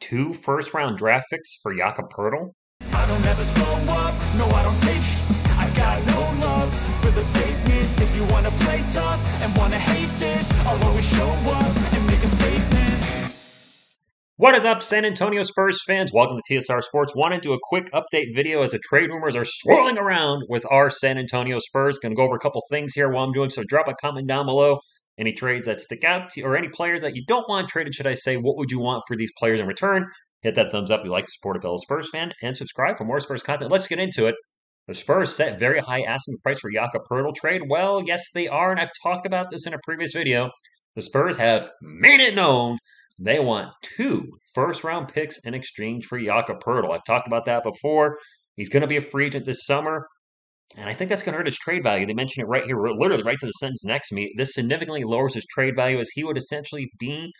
2 first-round draft picks for Jakob. I don't ever slow up, no I don't take I got no love for the fakeness. If you wanna play tough and wanna hate this, I'll always show up and make a statement. What is up, San Antonio Spurs fans? Welcome to TSR Sports. Want to do a quick update video as the trade rumors are swirling around with our San Antonio Spurs. Going to go over a couple things here while I'm doing so. Drop a comment down below. Any trades that stick out to you, or any players that you don't want traded, should I say. What would you want for these players in return? Hit that thumbs up if you like to support a fellow Spurs fan, and subscribe for more Spurs content. Let's get into it. The Spurs set very high asking price for Jakob trade. Well, yes, they are, and I've talked about this in a previous video. The Spurs have made it known they want 2 first-round picks in exchange for Jakob. I've talked about that before. He's going to be a free agent this summer, and I think that's going to hurt his trade value. They mention it right here, literally right to the sentence next to me. This significantly lowers his trade value as he would essentially be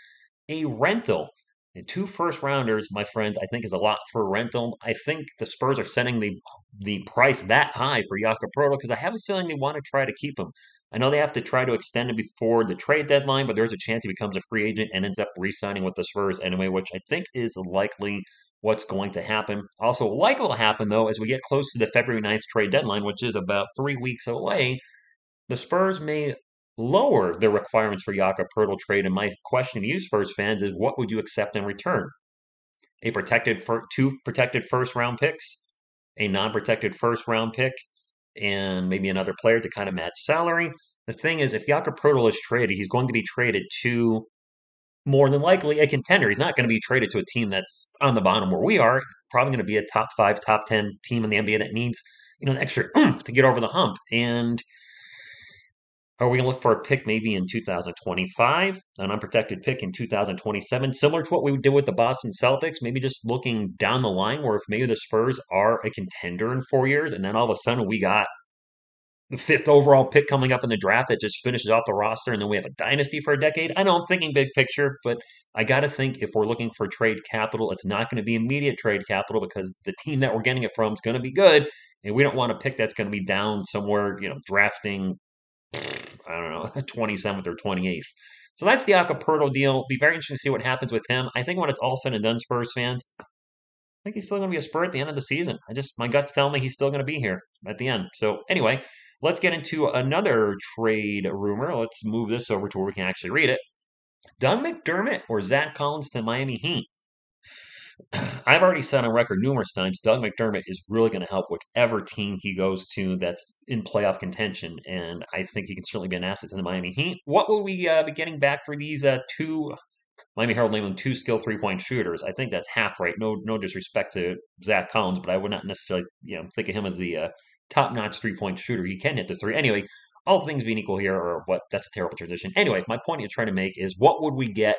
a rental. And 2 first-rounders, my friends, I think is a lot for a rental. I think the Spurs are setting the price that high for Jakob because I have a feeling they want to try to keep him. I know they have to try to extend it before the trade deadline, but there's a chance he becomes a free agent and ends up re-signing with the Spurs anyway, which I think is likely what's going to happen. Also, likely will happen, though, as we get close to the February 9th trade deadline, which is about 3 weeks away, the Spurs may lower their requirements for Jakob trade. And my question to you, Spurs fans, is what would you accept in return? A protected for 2 protected first-round picks, a non-protected first-round pick, and maybe another player to kind of match salary. The thing is, if Jakob is traded, he's going to be traded to more than likely a contender. He's not going to be traded to a team that's on the bottom where we are. It's probably going to be a top 5, top 10 team in the NBA that needs, an extra to get over the hump. And are we going to look for a pick maybe in 2025, an unprotected pick in 2027, similar to what we did with the Boston Celtics, maybe just looking down the line where if maybe the Spurs are a contender in 4 years, and then all of a sudden we got the 5th overall pick coming up in the draft that just finishes off the roster, and then we have a dynasty for a decade. I know I'm thinking big picture, but I got to think if we're looking for trade capital, it's not going to be immediate trade capital because the team that we're getting it from is going to be good, and we don't want a pick that's going to be down somewhere, drafting, I don't know, 27th or 28th. So that's the Jakob deal. Be very interesting to see what happens with him. I think when it's all said and done, Spurs fans, I think he's still going to be a Spur at the end of the season. My gut's telling me he's still going to be here at the end. So anyway, let's get into another trade rumor. Let's move this over to where we can actually read it. Doug McDermott or Zach Collins to Miami Heat? I've already said on record numerous times, Doug McDermott is really going to help whichever team he goes to that's in playoff contention, and I think he can certainly be an asset to the Miami Heat. What will we be getting back for these 2, Miami Herald named them 2 skilled three-point shooters? I think that's half right. No disrespect to Zach Collins, but I would not necessarily think of him as the top-notch three-point shooter. He can hit the three. Anyway, all things being equal here, or what? That's a terrible transition. Anyway, my point I'm trying to make is what would we get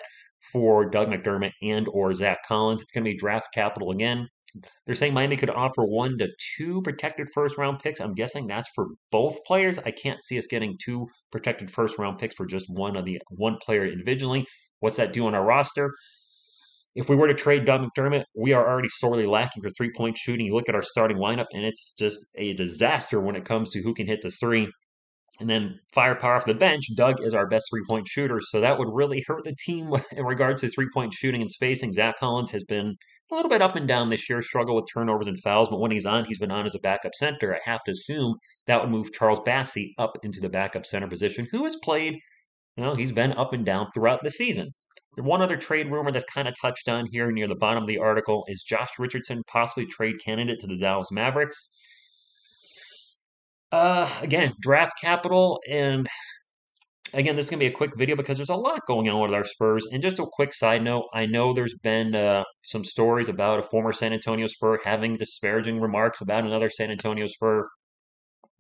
for Doug McDermott and or Zach Collins? It's going to be draft capital again. They're saying Miami could offer 1 to 2 protected first-round picks. I'm guessing that's for both players. I can't see us getting 2 protected first-round picks for just one player individually. What's that do on our roster? If we were to trade Doug McDermott, we are already sorely lacking for three-point shooting. You look at our starting lineup, and it's just a disaster when it comes to who can hit the three. And then firepower off the bench, Doug is our best three-point shooter, so that would really hurt the team in regards to three-point shooting and spacing. Zach Collins has been a little bit up and down this year, struggled with turnovers and fouls, but when he's been on as a backup center. I have to assume that would move Charles Bassey up into the backup center position, who has played, he's been up and down throughout the season. One other trade rumor that's kind of touched on here near the bottom of the article is Josh Richardson, possibly trade candidate to the Dallas Mavericks. Again, draft capital, and again, this is going to be a quick video because there's a lot going on with our Spurs. And just a quick side note, I know there's been some stories about a former San Antonio Spur having disparaging remarks about another San Antonio Spur.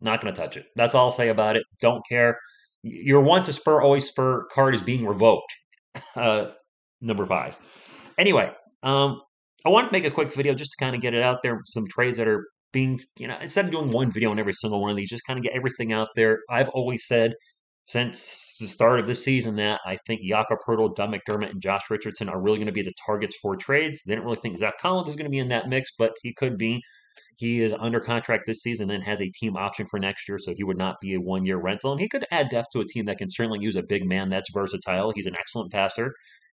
Not going to touch it. That's all I'll say about it. Don't care. Your once a Spur, always Spur card is being revoked. Number 5. Anyway, I want to make a quick video just to kind of get it out there. Some trades that are being, instead of doing one video on every single one of these, just kind of get everything out there. I've always said since the start of this season that I think Jakob Doug McDermott, and Josh Richardson are really going to be the targets for trades. They didn't really think Zach Collins is going to be in that mix, but he could be. He is under contract this season and has a team option for next year, so he would not be a one-year rental. And he could add depth to a team that can certainly use a big man that's versatile. He's an excellent passer.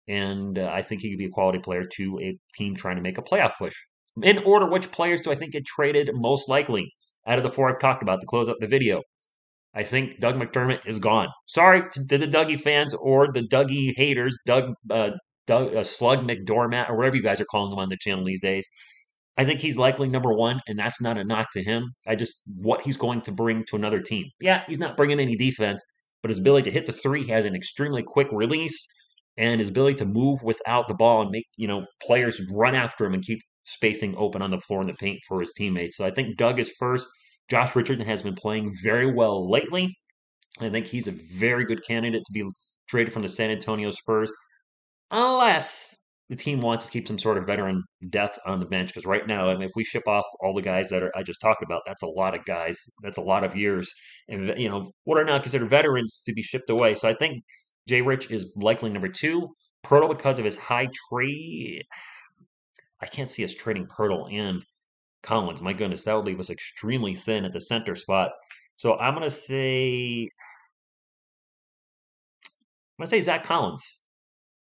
and I think he could be a quality player to a team trying to make a playoff push. In order, which players do I think get traded most likely out of the four I've talked about to close up the video? I think Doug McDermott is gone. Sorry to the Dougie fans or the Dougie haters, Slug McDormat, or whatever you guys are calling him on the channel these days. I think he's likely number one, and that's not a knock to him. I just what he's going to bring to another team. Yeah, he's not bringing any defense, but his ability to hit the three, he has an extremely quick release, and his ability to move without the ball and make players run after him and keep spacing open on the floor in the paint for his teammates. So I think Doug is first. Josh Richardson has been playing very well lately. I think he's a very good candidate to be traded from the San Antonio Spurs, unless the team wants to keep some sort of veteran depth on the bench. Because right now, I mean, if we ship off all the guys that I just talked about, that's a lot of guys. That's a lot of years, and what are now considered veterans to be shipped away. So I think Jay Rich is likely number two. Pirtle, because of his high trade, I can't see us trading Pirtle and Collins. My goodness, that would leave us extremely thin at the center spot. So I'm gonna say Zach Collins.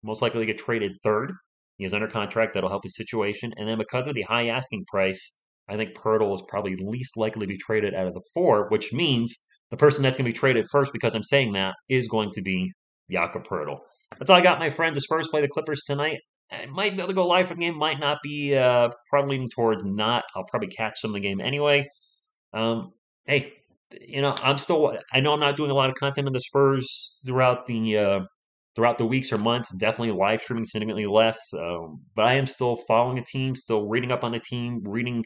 Most likely to get traded third. He is under contract. That'll help his situation. And then because of the high asking price, I think Pirtle is probably least likely to be traded out of the four, which means the person that's going to be traded first, because I'm saying that, is going to be JAKOB Pirtle. That's all I got, my friend. The Spurs play the Clippers tonight. I might be able to go live for the game. Might not be. Probably leaning towards not. I'll probably catch some of the game anyway. Hey, I'm still. I know I'm not doing a lot of content on the Spurs throughout the weeks or months. Definitely live streaming significantly less, but I am still following a team, still reading up on the team, reading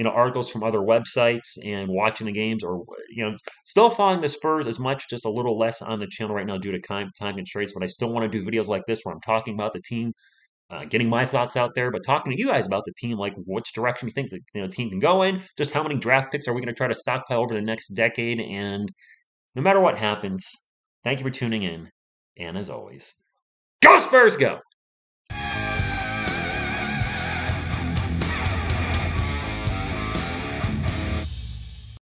articles from other websites, and watching the games, or still following the Spurs as much, just a little less on the channel right now due to time constraints. But I still want to do videos like this where I'm talking about the team. Getting my thoughts out there, but talking to you guys about the team, like which direction you think the team can go in, just how many draft picks are we going to try to stockpile over the next decade, and no matter what happens, thank you for tuning in, and as always, go Spurs, go!